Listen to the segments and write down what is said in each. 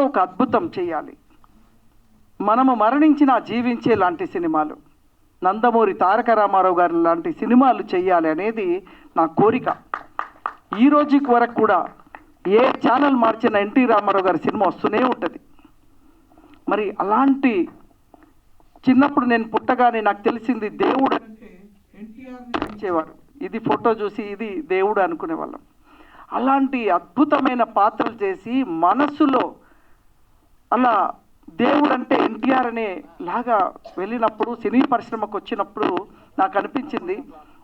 ఒక అద్భుతం చేయాలి. మనము మరణించిన జీవించే లాంటి సినిమాలు, నందమూరి తారక రామారావు గారి లాంటి సినిమాలు చేయాలి అనేది నా కోరిక. ఈ రోజుకి వరకు కూడా ఏ ఛానల్ మార్చిన ఎన్టీ రామారావు గారి సినిమా వస్తూనే ఉంటుంది. మరి అలాంటి చిన్నప్పుడు నేను పుట్టగానే నాకు తెలిసింది దేవుడు అంటే ఎన్టీఆర్ని పెంచేవారు. ఇది ఫోటో చూసి ఇది దేవుడు అనుకునేవాళ్ళం. అలాంటి అద్భుతమైన పాత్రలు చేసి మనసులో అలా దేవుడు అంటే ఎన్టీఆర్ అనే లాగా వెళ్ళినప్పుడు, సినీ పరిశ్రమకు వచ్చినప్పుడు నాకు అనిపించింది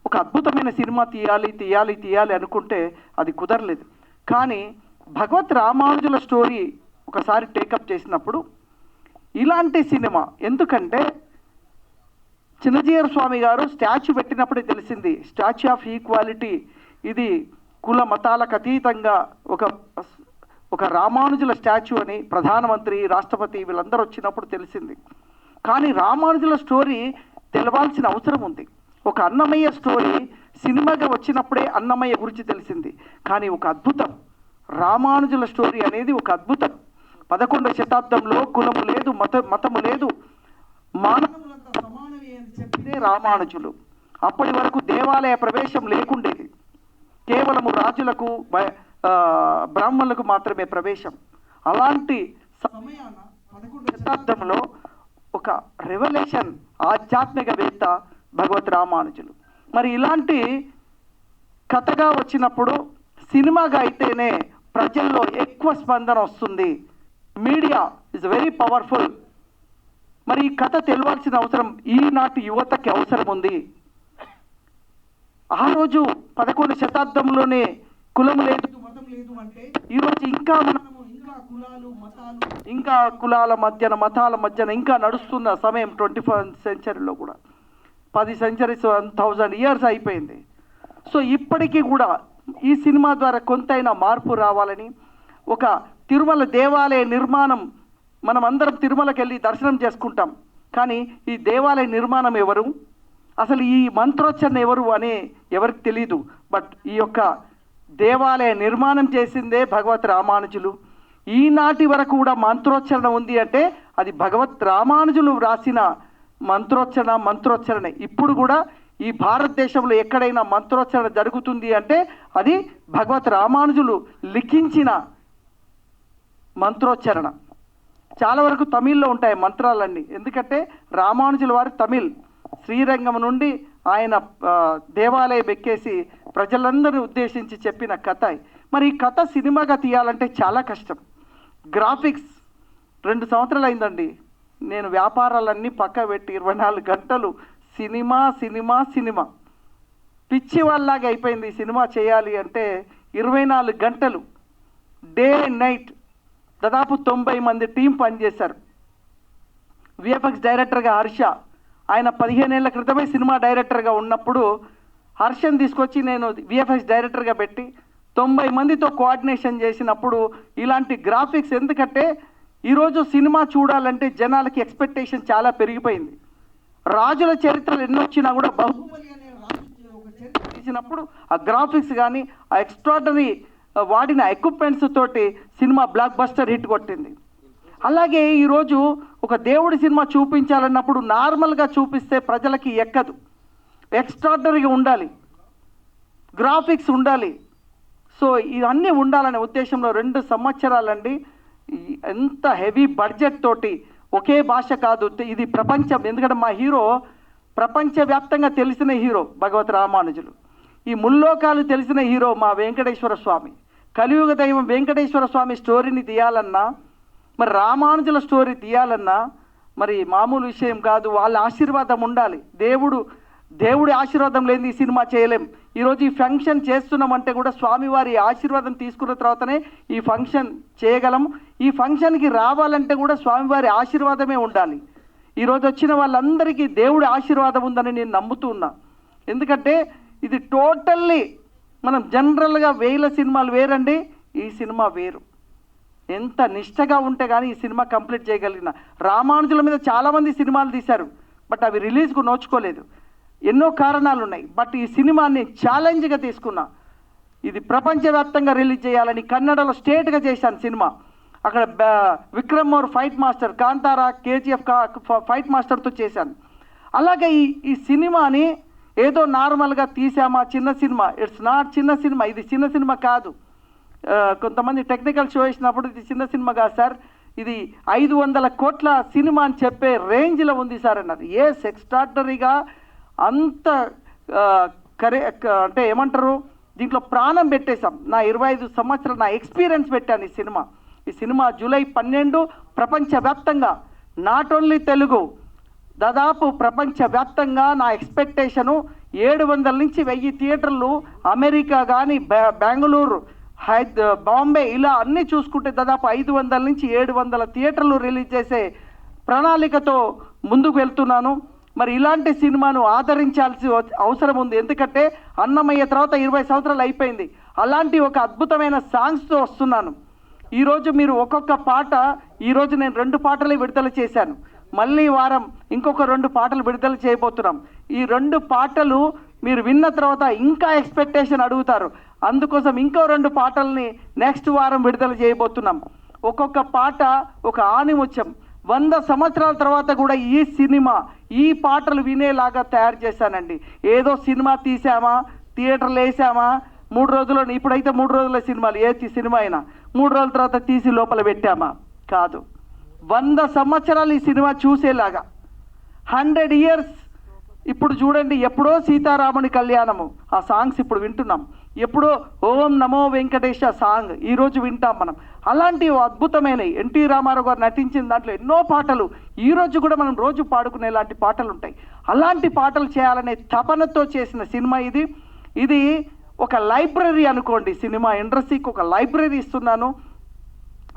ఒక అద్భుతమైన సినిమా తీయాలి తీయాలి తీయాలి అనుకుంటే అది కుదరలేదు. కానీ భగవత్ రామానుజుల స్టోరీ ఒకసారి టేకప్ చేసినప్పుడు ఇలాంటి సినిమా, ఎందుకంటే చిన్నజీయర్ స్వామి గారు స్టాచ్యూ పెట్టినప్పుడే తెలిసింది స్టాచ్యూ ఆఫ్ ఈక్వాలిటీ, ఇది కుల మతాలకు అతీతంగా ఒక రామానుజుల స్టాచ్యూ అని ప్రధానమంత్రి, రాష్ట్రపతి వీళ్ళందరూ వచ్చినప్పుడు తెలిసింది. కానీ రామానుజుల స్టోరీ తెలవాల్సిన అవసరం ఉంది. ఒక అన్నమయ్య స్టోరీ సినిమాగా వచ్చినప్పుడే అన్నమయ్య గురించి తెలిసింది. కానీ ఒక అద్భుతం, రామానుజుల స్టోరీ అనేది ఒక అద్భుతం. 11వ శతాబ్దంలో కులము లేదు, మతము లేదు, మానవులంతా సమానమే అని చెప్పినే రామానుజులు. అప్పటి వరకు దేవాలయ ప్రవేశం లేకుండేది, కేవలము రాజులకు బ్రాహ్మణులకు మాత్రమే ప్రవేశం. అలాంటి సమయాన 11వ శతాబ్దంలో ఒక రెవల్యూషన్ ఆధ్యాత్మికవేత్త భగవత్ రామానుజులు. మరి ఇలాంటి కథగా వచ్చినప్పుడు సినిమాగా అయితేనే ప్రజల్లో ఎక్కువ స్పందన వస్తుంది. Media is very powerful. మరి ఈ కథ తెలియాల్సిన అవసరం ఈనాటి యువతకి అవసరం ఉంది. ఆ రోజు 11వ శతాబ్దంలోనే కులం లేదు, మతం లేదు అంటే ఈరోజు ఇంకా మనము ఇంకా కులాల మధ్యన, మతాల మధ్యన ఇంకా నడుస్తున్న సమయం 21st సెంచరీలో కూడా 10 సెంచరీస్ 1000 ఇయర్స్ అయిపోయింది. సో ఇప్పటికీ కూడా ఈ సినిమా ద్వారా కొంతైనా మార్పు రావాలని, ఒక తిరుమల దేవాలయ నిర్మాణం, మనం అందరం తిరుమలకి వెళ్ళి దర్శనం చేసుకుంటాం, కానీ ఈ దేవాలయ నిర్మాణం ఎవరు, అసలు ఈ మంత్రోచ్చరణ ఎవరు అని ఎవరికి తెలియదు. బట్ ఈ యొక్క దేవాలయ నిర్మాణం చేసిందే భగవత్ రామానుజులు. ఈనాటి వరకు కూడా మంత్రోచ్చరణ ఉంది అంటే అది భగవత్ రామానుజులు వ్రాసిన మంత్రోచ్చరణ. ఇప్పుడు కూడా ఈ భారతదేశంలో ఎక్కడైనా మంత్రోచ్చరణ జరుగుతుంది అంటే అది భగవత్ రామానుజులు లిఖించిన మంత్రోచ్చరణ. చాలా వరకు తమిళ్లో ఉంటాయి మంత్రాలన్నీ, ఎందుకంటే రామానుజుల వారు తమిళ్. శ్రీరంగం నుండి ఆయన దేవాలయం ఎక్కేసి ప్రజలందరినీ ఉద్దేశించి చెప్పిన కథ. మరి ఈ కథ సినిమాగా తీయాలంటే చాలా కష్టం. గ్రాఫిక్స్ 2 సంవత్సరాలు అయిందండి. నేను వ్యాపారాలన్నీ పక్క పెట్టి 24 గంటలు సినిమా సినిమా సినిమా పిచ్చి వాళ్ళలాగా అయిపోయింది. సినిమా చేయాలి అంటే 24 గంటలు డే అండ్ నైట్. దాదాపు 90 మంది టీం పనిచేశారు. విఎఫ్ఎక్స్ డైరెక్టర్గా హర్ష, ఆయన 15 ఏళ్ల క్రితమే సినిమా డైరెక్టర్గా ఉన్నప్పుడు హర్షని తీసుకొచ్చి నేను విఎఫ్ఎక్స్ డైరెక్టర్గా పెట్టి 90 మందితో కోఆర్డినేషన్ చేసినప్పుడు ఇలాంటి గ్రాఫిక్స్, ఎందుకంటే ఈరోజు సినిమా చూడాలంటే జనాలకి ఎక్స్పెక్టేషన్ చాలా పెరిగిపోయింది. రాజుల చరిత్రలు ఎన్ని వచ్చినా కూడా బాహుబలి అనే రాజు ఒక చరిత్ర తీసినప్పుడు ఆ గ్రాఫిక్స్ కానీ ఆ ఎక్స్ట్రాడనరీ వాడిన ఎక్విప్మెంట్స్ తోటి సినిమా బ్లాక్ బస్టర్ హిట్ కొట్టింది. అలాగే ఈరోజు ఒక దేవుడి సినిమా చూపించాలన్నప్పుడు నార్మల్గా చూపిస్తే ప్రజలకి ఎక్కదు, ఎక్స్ట్రాడనరీగా ఉండాలి, గ్రాఫిక్స్ ఉండాలి. సో ఇవన్నీ ఉండాలనే ఉద్దేశంలో 2 సంవత్సరాలండి ఎంత హెవీ బడ్జెట్ తోటి, ఒకే భాష కాదు, ఇది ప్రపంచం. ఎందుకంటే మా హీరో ప్రపంచవ్యాప్తంగా తెలిసిన హీరో భగవత్ రామానుజులు. ఈ ముల్లోకాలు తెలిసిన హీరో మా వెంకటేశ్వర స్వామి. కలియుగ దైవం వెంకటేశ్వర స్వామి స్టోరీని తీయాలన్నా, మరి రామానుజుల స్టోరీ తీయాలన్నా మరి మామూలు విషయం కాదు. వాళ్ళ ఆశీర్వాదం ఉండాలి. దేవుడి ఆశీర్వాదం లేని ఈ సినిమా చేయలేం. ఈరోజు ఈ ఫంక్షన్ చేస్తున్నామంటే కూడా స్వామివారి ఆశీర్వాదం తీసుకున్న తర్వాతనే ఈ ఫంక్షన్ చేయగలం. ఈ ఫంక్షన్కి రావాలంటే కూడా స్వామివారి ఆశీర్వాదమే ఉండాలి. ఈరోజు వచ్చిన వాళ్ళందరికీ దేవుడి ఆశీర్వాదం ఉందని నేను నమ్ముతూ ఉన్నా. ఎందుకంటే ఇది టోటల్లీ మనం జనరల్గా 1000 సినిమాలు వేరండి, ఈ సినిమా వేరు. ఎంత నిష్టగా ఉంటే కానీ ఈ సినిమా కంప్లీట్ చేయగలిగిన. రామానుజుల మీద చాలామంది సినిమాలు తీశారు, బట్ అవి రిలీజ్కు నోచుకోలేదు. ఎన్నో కారణాలు ఉన్నాయి. బట్ ఈ సినిమాని ఛాలెంజ్గా తీసుకున్నా. ఇది ప్రపంచవ్యాప్తంగా రిలీజ్ చేయాలని కన్నడలో స్టేట్గా చేశాను సినిమా. అక్కడ Vikram Mor fight master, Kantara, KGF fight మాస్టర్తో చేశాను. అలాగే ఈ సినిమాని ఏదో నార్మల్గా తీసామా, చిన్న సినిమా, ఇట్స్ నాట్ చిన్న సినిమా, ఇది చిన్న సినిమా కాదు. కొంతమంది టెక్నికల్ షో వేసినప్పుడు ఇది చిన్న సినిమా కాదు సార్, ఇది 500 కోట్ల సినిమా అని చెప్పే రేంజ్లో ఉంది సార్ అన్నారు. ఎక్స్ట్రాడినరీగా అంత అంటే ఏమంటారు, దీంట్లో ప్రాణం పెట్టేశాం. నా 25 సంవత్సరాలు నా ఎక్స్పీరియన్స్ పెట్టాను ఈ సినిమా జూలై 12 ప్రపంచవ్యాప్తంగా, నాట్ ఓన్లీ తెలుగు, దాదాపు ప్రపంచవ్యాప్తంగా నా ఎక్స్పెక్టేషను 700 నుంచి 1000 థియేటర్లు, అమెరికా కానీ, బెంగళూరు, బాంబే, ఇలా అన్నీ చూసుకుంటే దాదాపు 500 నుంచి 700 థియేటర్లు రిలీజ్ చేసే ప్రణాళికతో ముందుకు వెళ్తున్నాను. మరి ఇలాంటి సినిమాను ఆదరించాల్సి అవసరం ఉంది. ఎందుకంటే అన్నమయ్య తర్వాత 20 సంవత్సరాలు అయిపోయింది. అలాంటి ఒక అద్భుతమైన సాంగ్స్తో వస్తున్నాను. ఈరోజు మీరు ఒక్కొక్క పాట, ఈరోజు నేను 2 పాటలే విడుదల చేశాను. మళ్ళీ వారం ఇంకొక 2 పాటలు విడుదల చేయబోతున్నాం. ఈ 2 పాటలు మీరు విన్న తర్వాత ఇంకా ఎక్స్పెక్టేషన్ అడుగుతారు. అందుకోసం ఇంకో 2 పాటల్ని నెక్స్ట్ వారం విడుదల చేయబోతున్నాం. ఒక్కొక్క పాట ఒక ఆణిముత్యం. 100 సంవత్సరాల తర్వాత కూడా ఈ సినిమా, ఈ పాటలు వినేలాగా తయారు చేశానండి. ఏదో సినిమా తీసామా, థియేటర్లు వేసామా, 3 రోజుల్లో, ఇప్పుడైతే 3 రోజుల సినిమాలు, ఏ సినిమా అయినా 3 రోజుల తర్వాత తీసి లోపల పెట్టామా, కాదు. 100 సంవత్సరాలు ఈ సినిమా చూసేలాగా, 100 ఇయర్స్. ఇప్పుడు చూడండి, ఎప్పుడో సీతారాముని కళ్యాణము, ఆ సాంగ్స్ ఇప్పుడు వింటున్నాం. ఎప్పుడో ఓం నమో వెంకటేశ సాంగ్ ఈరోజు వింటాం మనం. అలాంటి అద్భుతమైనవి ఎన్టీ రామారావు గారు నటించిన దాంట్లో ఎన్నో పాటలు ఈరోజు కూడా మనం రోజు పాడుకునేలాంటి పాటలు ఉంటాయి. అలాంటి పాటలు చేయాలనే తపనతో చేసిన సినిమా ఇది ఒక లైబ్రరీ అనుకోండి. సినిమా ఇండస్ట్రీకి ఒక లైబ్రరీ ఇస్తున్నాను.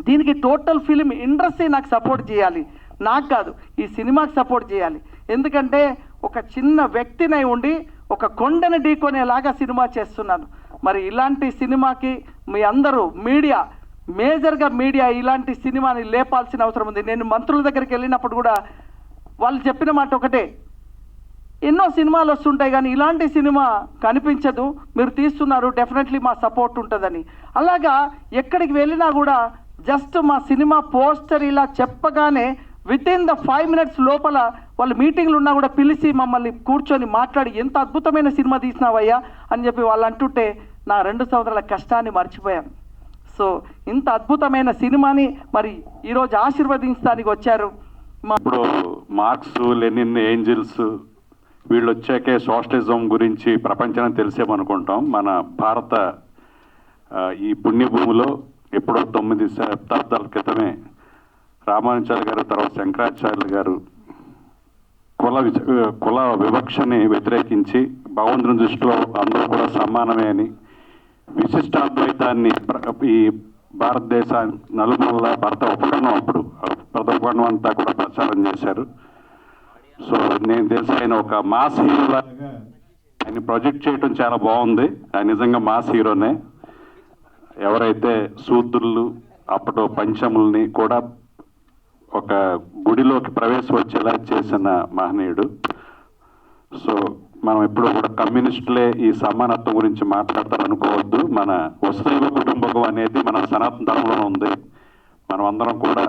దీనికి టోటల్ ఫిలిం ఇండస్ట్రీ నాకు సపోర్ట్ చేయాలి, నాకు కాదు, ఈ సినిమాకి సపోర్ట్ చేయాలి. ఎందుకంటే ఒక చిన్న వ్యక్తినై ఉండి ఒక కొండని ఢీకొనేలాగా సినిమా చేస్తున్నాను. మరి ఇలాంటి సినిమాకి మీ అందరూ మీడియా, మేజర్గా మీడియా ఇలాంటి సినిమాని లేపాల్సిన అవసరం ఉంది. నేను మంత్రుల దగ్గరికి వెళ్ళినప్పుడు కూడా వాళ్ళు చెప్పిన మాట ఒకటే, ఎన్నో సినిమాలు వస్తుంటాయి కానీ ఇలాంటి సినిమా కనిపించదు, మీరు తీస్తున్నారు, డెఫినెట్లీ మా సపోర్ట్ ఉంటుందని. అలాగా ఎక్కడికి వెళ్ళినా కూడా జస్ట్ మా సినిమా పోస్టర్ ఇలా చెప్పగానే వితిన్ ద 5 minutes లోపల వాళ్ళు మీటింగ్లు ఉన్నా కూడా పిలిచి మమ్మల్ని కూర్చొని మాట్లాడి, ఎంత అద్భుతమైన సినిమా తీసినావయ్యా అని చెప్పి వాళ్ళు అంటుంటే నా 2 సంవత్సరాల కష్టాన్ని మర్చిపోయాను. సో ఇంత అద్భుతమైన సినిమాని మరి ఈరోజు ఆశీర్వదించడానికి వచ్చారు. ఇప్పుడు మార్క్స్, లెనిన్, ఏంజిల్స్ వీళ్ళు వచ్చాకే సోషలిజం గురించి ప్రపంచానికి తెలిసేమనుకుంటాం. మన భారత ఈ పుణ్యభూమిలో ఎప్పుడో 9 శతాబ్దాల క్రితమే రామానుజాచార్య గారు, తర్వాత శంకరాచార్యులు గారు కుల వివక్షని వ్యతిరేకించి భగవంతుని దృష్టిలో అందరూ కూడా సమానమే అని విశిష్టాద్వైతాన్ని ఈ భారతదేశ నలుమూలల భారత ఉపఖండం, అప్పుడు భారత ఉపఖండం అంతా కూడా ప్రచారం చేశారు. సో నేను తెలిసి ఆయన ఒక మాస్ హీరోలాగా ఆయన ప్రొజెక్ట్ చేయడం చాలా బాగుంది. ఆయన నిజంగా మాస్ హీరోనే. ఎవరైతే శూద్రులు, అప్పటి పంచముల్ని కూడా ఒక గుడిలోకి ప్రవేశించేలా చేసిన మహనీయుడు. సో మనం ఎప్పుడు కూడా కమ్యూనిస్టులే ఈ సమానత్వం గురించి మాట్లాడతారనుకోవద్దు. మన వసుదైవ కుటుంబకం అనేది మన సనాతన ధర్మంలో ఉంది. మనం అందరం కూడా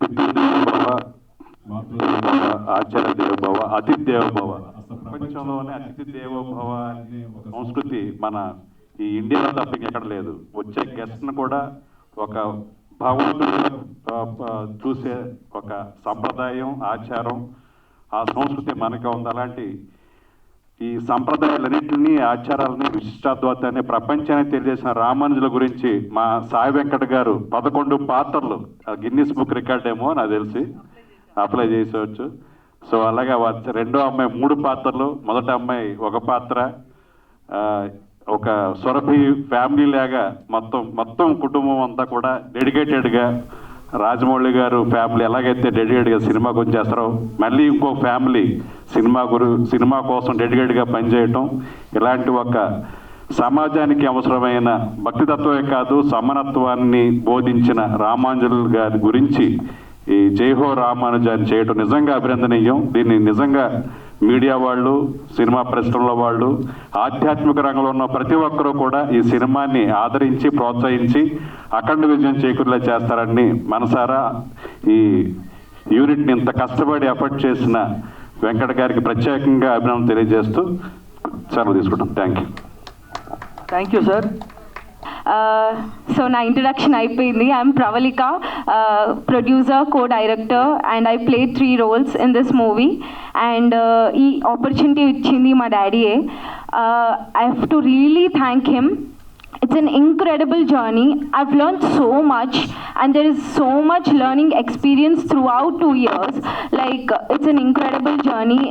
పితృదేవోభవ, ఆచార్య దేవోభవ, అతిథి దేవోభవ, ప్రపంచంలోనే అతిథి దేవోభవ అనే ఒక సంస్కృతి మన ఈ ఇండియాలో తప్ప ఎక్కడ లేదు. వచ్చే గెస్ట్ను కూడా ఒక భగవంతుడు చూసే ఒక సంప్రదాయం, ఆచారం, ఆ సంస్కృతి మనకే ఉంది. అలాంటి ఈ సంప్రదాయాలన్నింటినీ, ఆచారాలని, విశిష్టాద్వైతాన్ని ప్రపంచానికి తెలియజేసిన రామానుజుల గురించి మా సాయి వెంకట గారు 11 పాత్రలు, గిన్నిస్ బుక్ రికార్డ్ ఏమో నాకు తెలిసి అప్లై చేసేవచ్చు. సో అలాగే రెండో అమ్మాయి 3 పాత్రలు, మొదటి అమ్మాయి 1 పాత్ర, ఒక సురభి ఫ్యామిలీ లాగా మొత్తం కుటుంబం అంతా కూడా డెడికేటెడ్గా, రాజమౌళి గారు ఫ్యామిలీ ఎలాగైతే డెడికేట్గా సినిమా గురించి చేస్తారో మళ్ళీ ఇంకో ఫ్యామిలీ సినిమా కోసం డెడికేట్గా పనిచేయటం, ఇలాంటి ఒక సమాజానికి అవసరమైన భక్తితత్వమే కాదు సమానత్వాన్ని బోధించిన రామానుజులు గారి గురించి ఈ జైహో రామానుజాన్ని చేయడం నిజంగా అభినందనీయం. దీన్ని నిజంగా మీడియా వాళ్ళు, సినిమా పరిశ్రమలో వాళ్ళు, ఆధ్యాత్మిక రంగంలో ఉన్న ప్రతి ఒక్కరూ కూడా ఈ సినిమాని ఆదరించి ప్రోత్సహించి అఖండ విజయం చేకూరేలా చేస్తారని మనసారా ఈ యూనిట్ని ఇంత కష్టపడి ఎఫర్ట్ చేసిన వెంకట గారికి ప్రత్యేకంగా అభినందన తెలియజేస్తూ సెలవు తీసుకుంటాం. Thank you sir. సో నా ఇంట్రడక్షన్ అయిపోయింది. I'm Pravallika, producer, co-director, and I played 3 roles in this movie. And ఈ ఆపర్చునిటీ ఇచ్చింది మా డాడీయే. I have to really thank him. It's an incredible journey. I've learned so much, and there is so much learning experience throughout 2 years. Like, it's an incredible journey.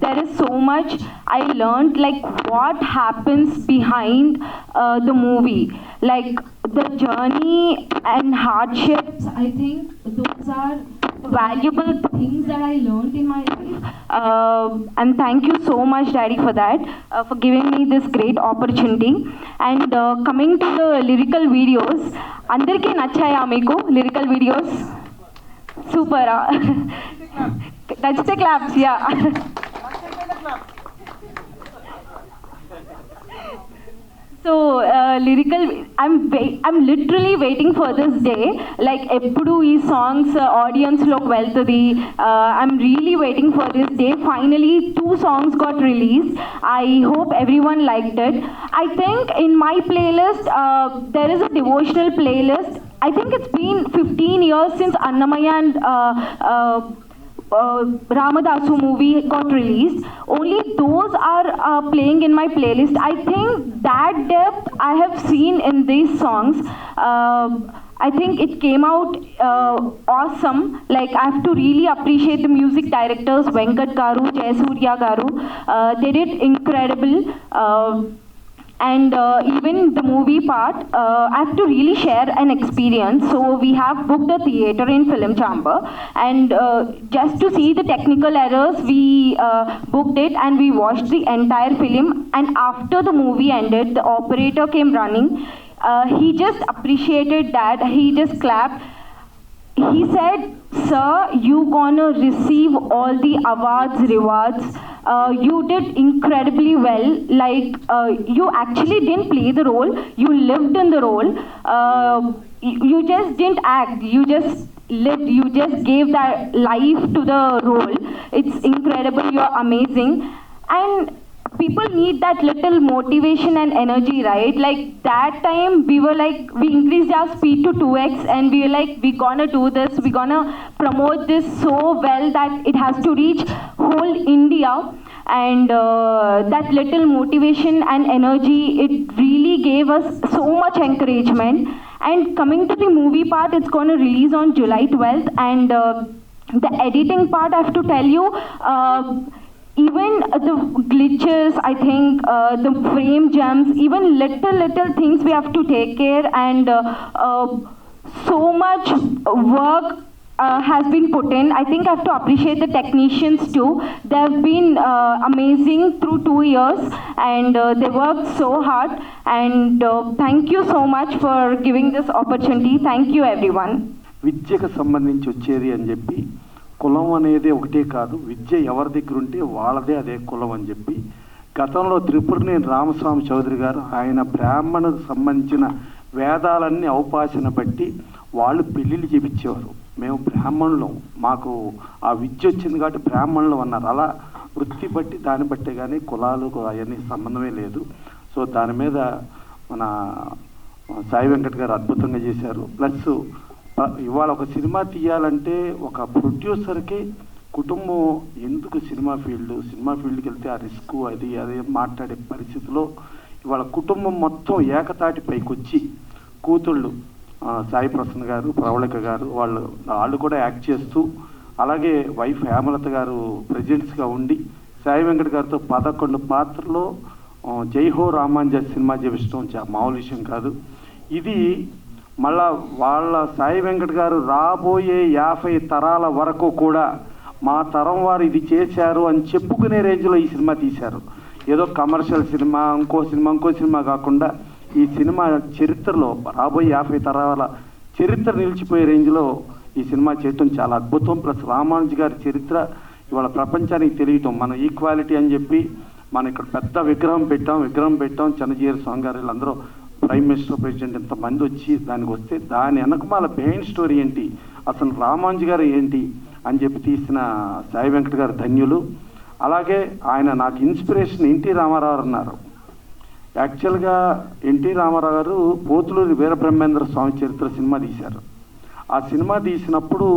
There is so much I learned, like what happens behind the movie. Like the journey and hardships, I think those are valuable things that I learned in my life. And thank you so much, Daddy, for that, for giving me this great opportunity. And coming to the lyrical videos, andarki nachaya meeku lyrical videos? Super. Touch the claps, yeah. So lyrical, I'm literally waiting for this day. Like eppudu ee songs audience lok veltadi. I'm really waiting for this day. Finally 2 songs got released. I hope everyone liked it. I think in my playlist there is a devotional playlist. I think it's been 15 years since Annamaya and Ramadasu movie got released. Only those are playing in my playlist. I think that depth I have seen in these songs. I think it came out awesome. Like, I have to really appreciate the music directors, Venkat Garu, Jayasurya Garu. They did incredible. And even the movie part, I have to really share an experience. So we have booked a theater in Film Chamber, and just to see the technical errors, we booked it and we watched the entire film. And after the movie ended, the operator came running. He just appreciated that. He just clapped. He said, "Sir, you gonna receive all the awards, rewards. You did incredibly well. Like, you actually didn't play the role. You lived in the role. You just didn't act. You just lived. You just gave that life to the role. It's incredible. You're amazing." And people need that little motivation and energy, right? Like that time we were like, we increased our speed to 2x and we were like, we gonna do this, we gonna promote this so well that it has to reach whole India. And that little motivation and energy, it really gave us so much encouragement. And coming to the movie part, it's gonna release on July 12th. And the editing part, I have to tell you, even the glitches, I think the frame jumps, even little things we have to take care. And so much work has been put in. I think I have to appreciate the technicians too. They have been amazing through 2 years, and they worked so hard. And thank you so much for giving this opportunity. Thank you, everyone. విద్యకు సంబంధించి వచ్చేది అని చెప్పి, కులం అనేది ఒకటే కాదు, విద్య ఎవరి దగ్గర ఉంటే వాళ్ళదే అదే కులం అని చెప్పి గతంలో త్రిపురనేని రామస్వామి చౌదరి గారు ఆయన బ్రాహ్మణుకు సంబంధించిన వేదాలన్నీ అవపాసన బట్టి వాళ్ళు పెళ్ళిళ్ళు చేపించేవారు. మేము బ్రాహ్మణులం, మాకు ఆ విద్య వచ్చింది కాబట్టి బ్రాహ్మణులం అన్నారు. అలా వృత్తి బట్టి దాన్ని బట్టే కానీ కులాలు అవన్నీ సంబంధమే లేదు. సో దాని మీద మన సాయి వెంకట్ గారు అద్భుతంగా చేశారు. ప్లస్ ఇవాళ ఒక సినిమా తీయాలంటే ఒక ప్రొడ్యూసర్కి కుటుంబం ఎందుకు సినిమా ఫీల్డ్కి వెళ్తే ఆ రిస్క్ అది మాట్లాడే పరిస్థితిలో ఇవాళ కుటుంబం మొత్తం ఏకతాటి పైకి వచ్చి కూతుళ్ళు సాయి ప్రసన్న గారు, ప్రవళిక గారు వాళ్ళు కూడా యాక్ట్ చేస్తూ, అలాగే వైఫ్ హేమలత గారు ప్రెజెంట్స్గా ఉండి సాయి వెంకట్ గారితో 11 పాత్రలో జై హో రామాంజ సినిమా చేపించడం మామూలు విషయం కాదు. ఇది మళ్ళా వాళ్ళ సాయి వెంకట్ గారు రాబోయే 50 తరాల వరకు కూడా మా తరం వారు ఇది చేశారు అని చెప్పుకునే రేంజ్లో ఈ సినిమా తీశారు. ఏదో కమర్షియల్ సినిమా ఇంకో సినిమా కాకుండా ఈ సినిమా చరిత్రలో రాబోయే 50 తరాల చరిత్ర నిలిచిపోయే రేంజ్లో ఈ సినిమా చేయటం చాలా అద్భుతం. ప్లస్ రామానుజు గారి చరిత్ర ఇవాళ ప్రపంచానికి తెలియటం, మన ఈక్వాలిటీ అని చెప్పి మనం ఇక్కడ పెద్ద విగ్రహం పెట్టాం చిన్నజీఆర్ స్వామి గారు వీళ్ళందరూ ప్రైమ్ మినిస్టర్, ప్రెసిడెంట్ ఇంతమంది వచ్చి దానికి వస్తే దాని వెనకమాల బిహైండ్ స్టోరీ ఏంటి, అసలు రామాంజీ గారు ఏంటి అని చెప్పి తీసిన సాయి వెంకట గారు ధన్యులు. అలాగే ఆయన నాకు ఇన్స్పిరేషన్ ఎన్టీ రామారావు అన్నారు. యాక్చువల్గా ఎన్టీ రామారావు గారు పోతులూరి వీరబ్రహ్మేంద్ర స్వామి చరిత్ర సినిమా తీశారు. ఆ సినిమా తీసినప్పుడు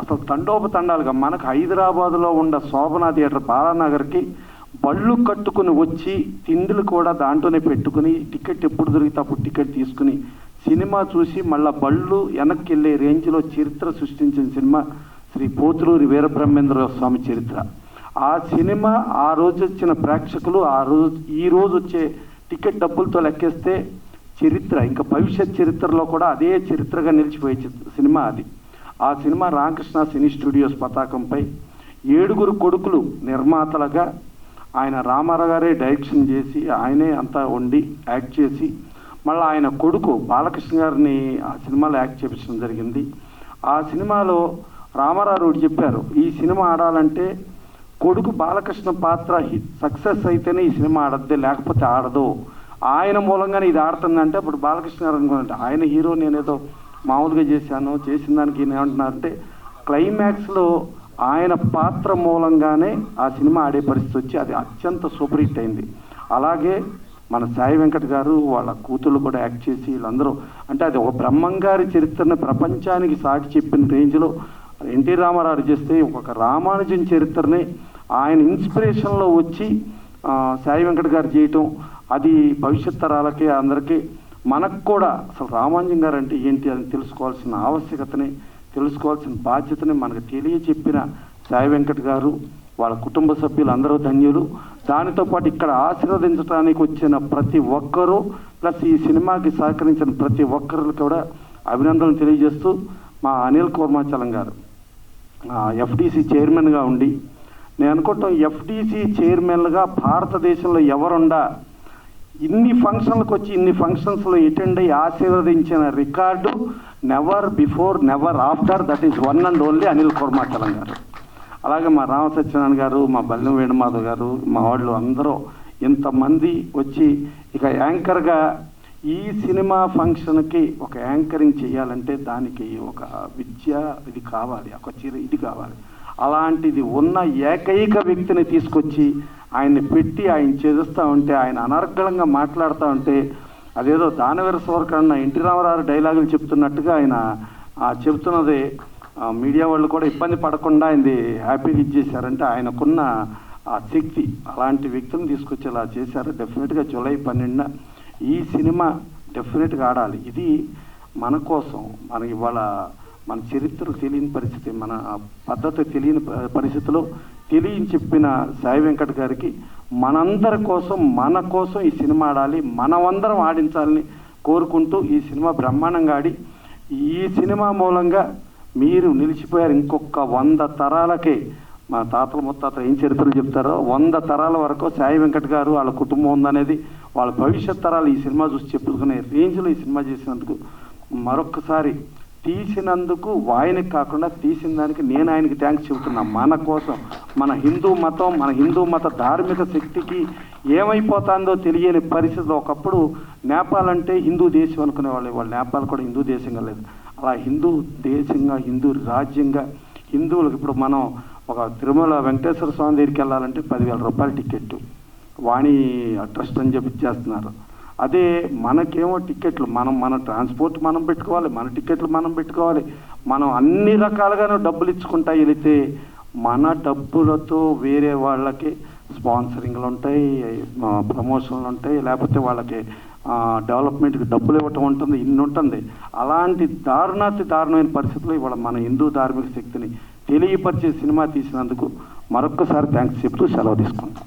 అసలు తండోపతండాలుగా మనకు హైదరాబాదులో ఉన్న శోభనా థియేటర్ బాలానగర్కి బళ్ళు కట్టుకుని వచ్చి తిండులు కూడా దాంట్లోనే పెట్టుకుని టికెట్ ఎప్పుడు దొరికితే అప్పుడు టికెట్ తీసుకుని సినిమా చూసి మళ్ళీ బళ్ళు వెనక్కి వెళ్ళే రేంజ్లో చరిత్ర సృష్టించిన సినిమా శ్రీ పోతులూరి వీరబ్రహ్మేంద్ర స్వామి చరిత్ర. ఆ సినిమా ఆ రోజు వచ్చిన ప్రేక్షకులు ఈ రోజు వచ్చే టికెట్ డబ్బులతో లెక్కేస్తే చరిత్ర, ఇంకా భవిష్యత్ చరిత్రలో కూడా అదే చరిత్రగా నిలిచిపోయే సినిమా అది. ఆ సినిమా రామకృష్ణ సినీ స్టూడియోస్ పతాకంపై 7 కొడుకులు నిర్మాతలుగా ఆయన రామారావు గారే డైరెక్షన్ చేసి ఆయనే అంతా వండి యాక్ట్ చేసి మళ్ళీ ఆయన కొడుకు బాలకృష్ణ గారిని ఆ సినిమాలో యాక్ట్ చేయించడం జరిగింది. ఆ సినిమాలో రామారావు చెప్పారు, ఈ సినిమా ఆడాలంటే కొడుకు బాలకృష్ణ పాత్ర సక్సెస్ అయితేనే ఈ సినిమా ఆడద్దే, లేకపోతే ఆడదు. ఆయన మూలంగానే ఇది ఆడుతుందంటే అప్పుడు బాలకృష్ణ గారు అనుకుంటే ఆయన హీరో, నేనేదో మామూలుగా చేసిన దానికి ఏమంటున్నారంటే క్లైమాక్స్లో ఆయన పాత్ర మూలంగానే ఆ సినిమా ఆడే పరిస్థితి వచ్చి అది అత్యంత సూపర్ హిట్ అయింది. అలాగే మన సాయి వెంకట్ గారు వాళ్ళ కూతుళ్ళు కూడా యాక్ట్ చేసి వీళ్ళందరూ అంటే అది ఒక బ్రహ్మంగారి చరిత్రను ప్రపంచానికి సాటి చెప్పిన రేంజ్లో ఎన్టీ రామారావు చేస్తే ఒక రామానుజన్ చరిత్రని ఆయన ఇన్స్పిరేషన్లో వచ్చి సాయి వెంకట్ గారు చేయటం, అది భవిష్యత్ తరాలకి అందరికీ మనకు కూడా అసలు రామానుజన్ గారు అంటే ఏంటి అని తెలుసుకోవాల్సిన ఆవశ్యకతని, తెలుసుకోవాల్సిన బాధ్యతని మనకు తెలియచెప్పిన సాయి వెంకట్ గారు వాళ్ళ కుటుంబ సభ్యులు అందరూ ధన్యులు. దానితో పాటు ఇక్కడ ఆశీర్వదించడానికి వచ్చిన ప్రతి ఒక్కరూ ప్లస్ ఈ సినిమాకి సహకరించిన ప్రతి ఒక్కరికి కూడా అభినందనలు తెలియజేస్తూ మా అనిల్ కూర్మాచలం గారు ఎఫ్డిసి చైర్మన్గా ఉండి నేను అనుకుంటాం ఎఫ్డిసి చైర్మన్లుగా భారతదేశంలో ఎవరుండా ఇన్ని ఫంక్షన్లకు వచ్చి ఇన్ని ఫంక్షన్స్లో అటెండ్ అయ్యి ఆశీర్వదించిన record never before never after, that is one and only Anil Kurmachalam గారు. అలాగే మా రామ సత్యనారాయణ గారు, మా బల్లెం వేణుమాధవ్ గారు, మా వాళ్ళు అందరూ ఇంతమంది వచ్చి ఇక యాంకర్గా ఈ సినిమా ఫంక్షన్కి ఒక యాంకరింగ్ చేయాలంటే దానికి ఒక విద్య ఇది కావాలి, ఒక ఇది కావాలి. అలాంటిది ఉన్న ఏకైక వ్యక్తిని తీసుకొచ్చి ఆయన్ని పెట్టి ఆయన చేస్తూ ఉంటే ఆయన అనర్గళంగా మాట్లాడుతూ ఉంటే అదేదో దానవీర సూరకర్ణ ఎన్టీ రామారావు డైలాగులు చెప్తున్నట్టుగా ఆయన చెప్తున్నది మీడియా వాళ్ళు కూడా ఇబ్బంది పడకుండా ఆయనది హ్యాపీగా ఇచ్చేశారంటే ఆయనకున్న ఆ శక్తి అలాంటి వ్యక్తిని తీసుకొచ్చేలా చేశారు. డెఫినెట్గా జూలై 12న ఈ సినిమా డెఫినెట్గా ఆడాలి. ఇది మన కోసం, మన ఇవాళ మన చరిత్ర తెలియని పరిస్థితి, మన పద్ధతి తెలియని పరిస్థితిలో తెలియని చెప్పిన సాయి వెంకట్ గారికి మనందరి కోసం మన కోసం ఈ సినిమా ఆడాలి, మనమందరం ఆడించాలని కోరుకుంటూ ఈ సినిమా బ్రహ్మాండంగా ఆడి ఈ సినిమా మూలంగా మీరు నిలిచిపోయారు. ఇంకొక 100 తరాలకే మా తాతల ముత్తాతలు ఏం చరిత్రలు చెప్తారో 100 తరాల వరకు సాయి వెంకట్ గారు వాళ్ళ కుటుంబం ఉందనేది వాళ్ళ భవిష్యత్ తరాలు ఈ సినిమా చూసి చెప్పుకునే రేంజ్లో ఈ సినిమా చేసినందుకు మరొకసారి తీసినందుకు ఆయనకి కాకుండా తీసిన దానికి నేను ఆయనకి థ్యాంక్స్ చెబుతున్నా. మన కోసం, మన హిందూ మతం, మన హిందూ మత ధార్మిక శక్తికి ఏమైపోతుందో తెలియని పరిస్థితిలో ఒకప్పుడు నేపాల్ అంటే హిందూ దేశం అనుకునేవాళ్ళు, వాళ్ళు నేపాల్ కూడా హిందూ దేశంగా లేదు. అలా హిందూ దేశంగా, హిందూ రాజ్యంగా హిందువులకు ఇప్పుడు మనం ఒక తిరుమల వెంకటేశ్వర స్వామి దగ్గరికి వెళ్ళాలంటే 10,000 రూపాయల టికెట్టు వాణి ట్రస్ట్ అని చెప్పి చేస్తున్నారు. అదే మనకేమో టికెట్లు మన ట్రాన్స్పోర్ట్ మనం పెట్టుకోవాలి, మన టికెట్లు మనం పెట్టుకోవాలి, మనం అన్ని రకాలుగానే డబ్బులు ఇచ్చుకుంటా వెళితే మన డబ్బులతో వేరే వాళ్ళకి స్పాన్సరింగ్లు ఉంటాయి, ప్రమోషన్లు ఉంటాయి, లేకపోతే వాళ్ళకి డెవలప్మెంట్కి డబ్బులు ఇవ్వటం ఉంటుంది, ఇన్ని ఉంటుంది. అలాంటి దారుణమైన పరిస్థితుల్లో ఇవాళ మన హిందూ ధార్మిక శక్తిని తెలియపరిచే సినిమా తీసినందుకు మరొక్కసారి థ్యాంక్స్ చెప్తూ సెలవు తీసుకుంటాం.